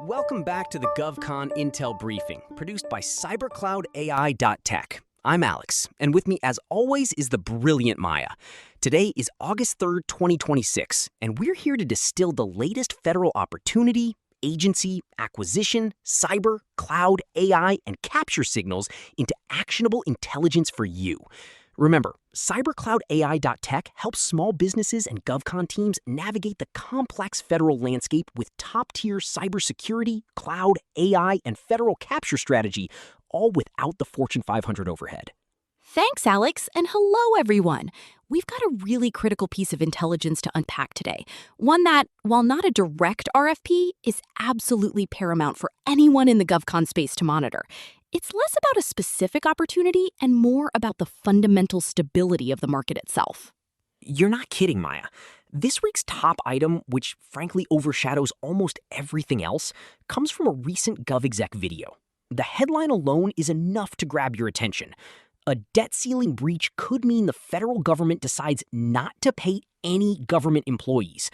Welcome back to the GovCon Intel Briefing, produced by cybercloudai.tech. I'm Alex, and with me, as always, is the brilliant Maya. Today is August 3rd, 2026, and we're here to distill the latest federal opportunity, agency, acquisition, cyber, cloud, AI, and capture signals into actionable intelligence for you. Remember, cybercloudai.tech helps small businesses and GovCon teams navigate the complex federal landscape with top-tier cybersecurity, cloud, AI, and federal capture strategy, all without the Fortune 500 overhead. Thanks, Alex, and hello, everyone. We've got a really critical piece of intelligence to unpack today. One that, while not a direct RFP, is absolutely paramount for anyone in the GovCon space to monitor. It's less about a specific opportunity and more about the fundamental stability of the market itself. You're not kidding, Maya. This week's top item, which frankly overshadows almost everything else, comes from a recent GovExec video. The headline alone is enough to grab your attention. A debt ceiling breach could mean the federal government decides not to pay any government employees.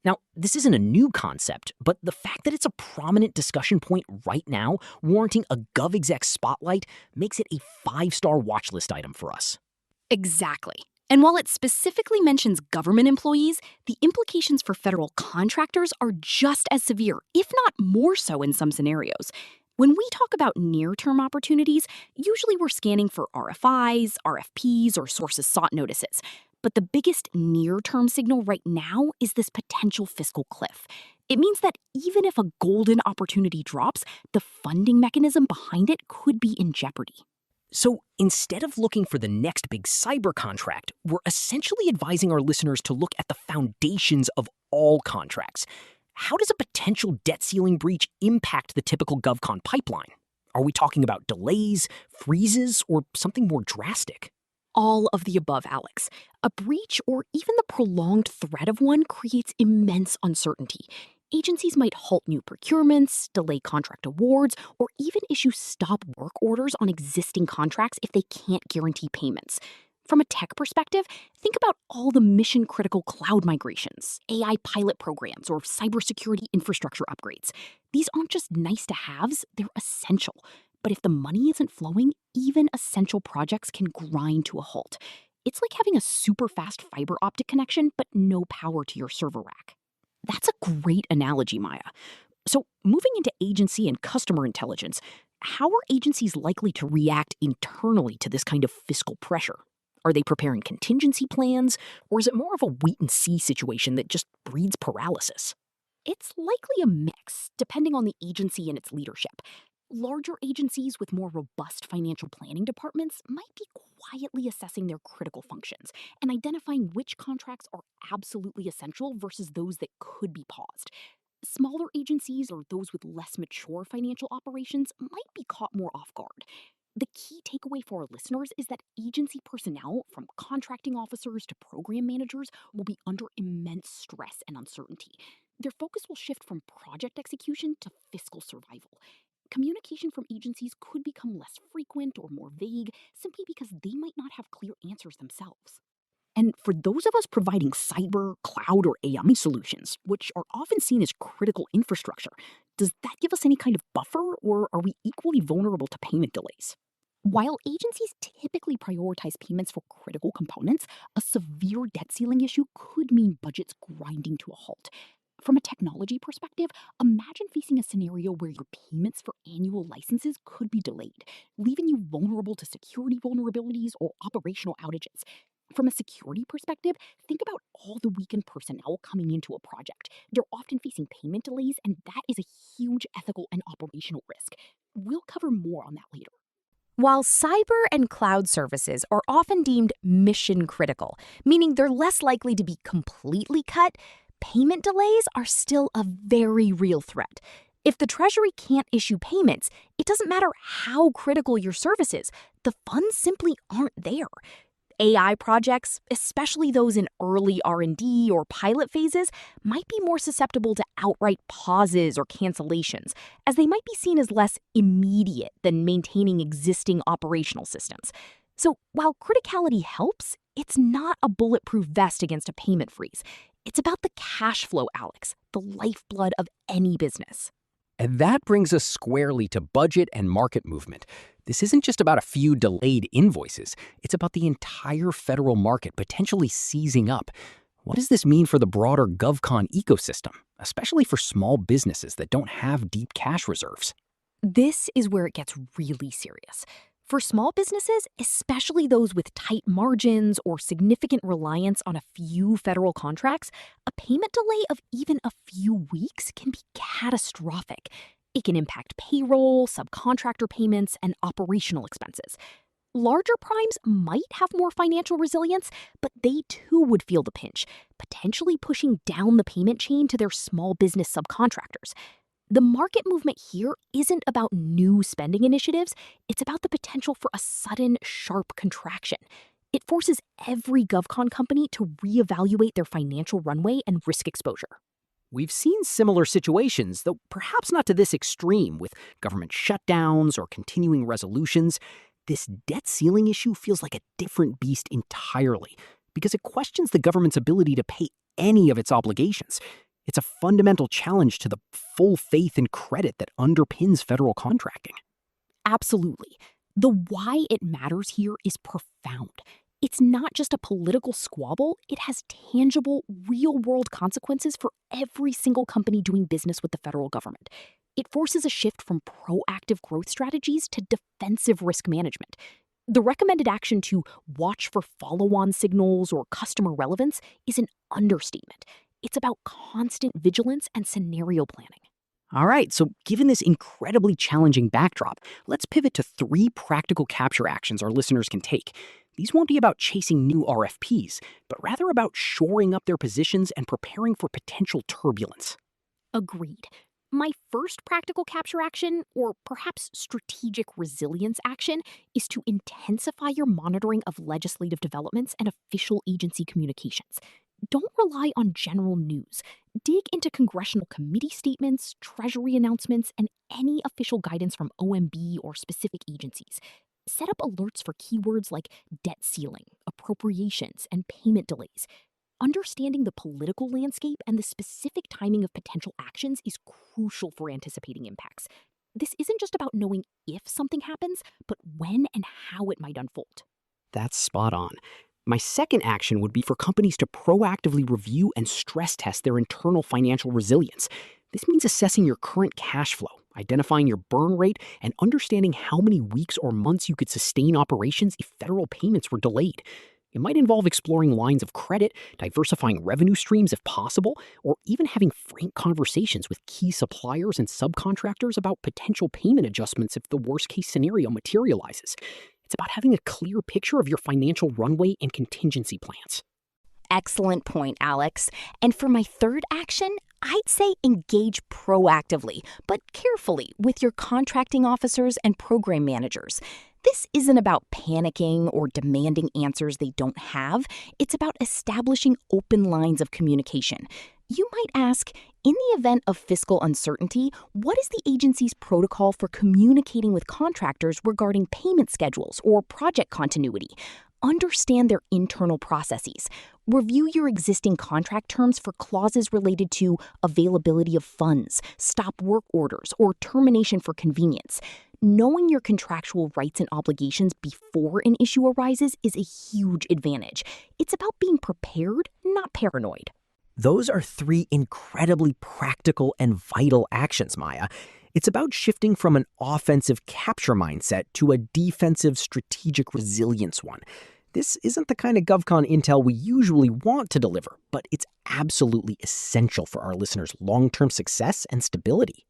Now, this isn't a new concept, but the fact that it's a prominent discussion point right now, warranting a GovExec spotlight, makes it a 5-star watch list item for us. Exactly. And while it specifically mentions government employees, the implications for federal contractors are just as severe, if not more so in some scenarios. When we talk about near-term opportunities, usually we're scanning for RFIs, RFPs, or sources sought notices. But the biggest near-term signal right now is this potential fiscal cliff. It means that even if a golden opportunity drops, the funding mechanism behind it could be in jeopardy. So instead of looking for the next big cyber contract, we're essentially advising our listeners to look at the foundations of all contracts. How does a potential debt ceiling breach impact the typical GovCon pipeline? Are we talking about delays, freezes, or something more drastic? All of the above, Alex. A breach or even the prolonged threat of one creates immense uncertainty. Agencies might halt new procurements, delay contract awards, or even issue stop work orders on existing contracts if they can't guarantee payments. From a tech perspective, think about all the mission-critical cloud migrations, AI pilot programs, or cybersecurity infrastructure upgrades. These aren't just nice-to-haves, they're essential. But if the money isn't flowing, even essential projects can grind to a halt. It's like having a super-fast fiber optic connection, but no power to your server rack. That's a great analogy, Maya. So moving into agency and customer intelligence, how are agencies likely to react internally to this kind of fiscal pressure? Are they preparing contingency plans, or is it more of a wait-and-see situation that just breeds paralysis? It's likely a mix, depending on the agency and its leadership. Larger agencies with more robust financial planning departments might be quietly assessing their critical functions and identifying which contracts are absolutely essential versus those that could be paused. Smaller agencies or those with less mature financial operations might be caught more off guard. The key takeaway for our listeners is that agency personnel, from contracting officers to program managers, will be under immense stress and uncertainty. Their focus will shift from project execution to fiscal survival. Communication from agencies could become less frequent or more vague simply because they might not have clear answers themselves. And for those of us providing cyber, cloud, or AI solutions, which are often seen as critical infrastructure, does that give us any kind of buffer, or are we equally vulnerable to payment delays? While agencies typically prioritize payments for critical components, a severe debt ceiling issue could mean budgets grinding to a halt. From a technology perspective, imagine facing a scenario where your payments for annual licenses could be delayed, leaving you vulnerable to security vulnerabilities or operational outages. From a security perspective, think about all the weakened personnel coming into a project. They're often facing payment delays, and that is a huge ethical and operational risk. We'll cover more on that later. While cyber and cloud services are often deemed mission critical, meaning they're less likely to be completely cut, payment delays are still a very real threat. If the Treasury can't issue payments, it doesn't matter how critical your service is, the funds simply aren't there. AI projects, especially those in early R&D or pilot phases, might be more susceptible to outright pauses or cancellations, as they might be seen as less immediate than maintaining existing operational systems. So while criticality helps, it's not a bulletproof vest against a payment freeze. It's about the cash flow, Alex, the lifeblood of any business. And that brings us squarely to budget and market movement. This isn't just about a few delayed invoices. It's about the entire federal market potentially seizing up. What does this mean for the broader GovCon ecosystem, especially for small businesses that don't have deep cash reserves? This is where it gets really serious. For small businesses, especially those with tight margins or significant reliance on a few federal contracts, a payment delay of even a few weeks can be catastrophic. It can impact payroll, subcontractor payments, and operational expenses. Larger primes might have more financial resilience, but they too would feel the pinch, potentially pushing down the payment chain to their small business subcontractors. The market movement here isn't about new spending initiatives, it's about the potential for a sudden, sharp contraction. It forces every GovCon company to reevaluate their financial runway and risk exposure. We've seen similar situations, though perhaps not to this extreme, with government shutdowns or continuing resolutions. This debt ceiling issue feels like a different beast entirely, because it questions the government's ability to pay any of its obligations. It's a fundamental challenge to the full faith and credit that underpins federal contracting. Absolutely. The why it matters here is profound. It's not just a political squabble, it has tangible, real-world consequences for every single company doing business with the federal government. It forces a shift from proactive growth strategies to defensive risk management. The recommended action to watch for follow-on signals or customer relevance is an understatement. It's about constant vigilance and scenario planning. All right, so given this incredibly challenging backdrop, let's pivot to 3 practical capture actions our listeners can take. These won't be about chasing new RFPs, but rather about shoring up their positions and preparing for potential turbulence. Agreed. My first practical capture action, or perhaps strategic resilience action, is to intensify your monitoring of legislative developments and official agency communications. Don't rely on general news. Dig into congressional committee statements, Treasury announcements, and any official guidance from OMB or specific agencies. Set up alerts for keywords like debt ceiling, appropriations, and payment delays. Understanding the political landscape and the specific timing of potential actions is crucial for anticipating impacts. This isn't just about knowing if something happens, but when and how it might unfold. That's spot on. My second action would be for companies to proactively review and stress test their internal financial resilience. This means assessing your current cash flow, identifying your burn rate, and understanding how many weeks or months you could sustain operations if federal payments were delayed. It might involve exploring lines of credit, diversifying revenue streams if possible, or even having frank conversations with key suppliers and subcontractors about potential payment adjustments if the worst-case scenario materializes. It's about having a clear picture of your financial runway and contingency plans. Excellent point, Alex. And for my third action, I'd say engage proactively, but carefully with your contracting officers and program managers. This isn't about panicking or demanding answers they don't have. It's about establishing open lines of communication. You might ask, in the event of fiscal uncertainty, what is the agency's protocol for communicating with contractors regarding payment schedules or project continuity? Understand their internal processes. Review your existing contract terms for clauses related to availability of funds, stop work orders, or termination for convenience. Knowing your contractual rights and obligations before an issue arises is a huge advantage. It's about being prepared, not paranoid. Those are 3 incredibly practical and vital actions, Maya. It's about shifting from an offensive capture mindset to a defensive strategic resilience one. This isn't the kind of GovCon intel we usually want to deliver, but it's absolutely essential for our listeners' long-term success and stability.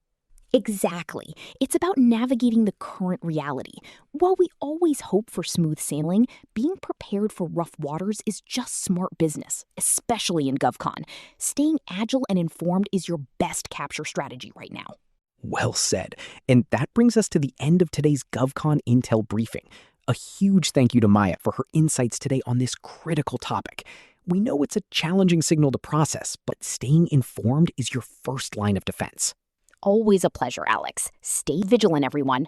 Exactly. It's about navigating the current reality. While we always hope for smooth sailing, being prepared for rough waters is just smart business, especially in GovCon. Staying agile and informed is your best capture strategy right now. Well said. And that brings us to the end of today's GovCon Intel briefing. A huge thank you to Maya for her insights today on this critical topic. We know it's a challenging signal to process, but staying informed is your first line of defense. Always a pleasure, Alex. Stay vigilant, everyone.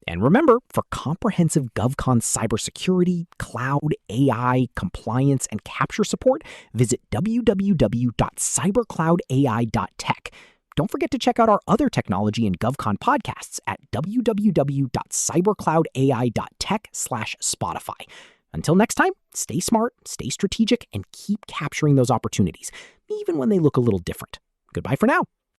And remember, for comprehensive GovCon cybersecurity, cloud, AI, compliance, and capture support, visit www.cybercloudai.tech. don't forget to check out our other technology and GovCon podcasts at www.cybercloudai.tech/Spotify. Until next time, stay smart, stay strategic, and keep capturing those opportunities, even when they look a little different. Goodbye for now.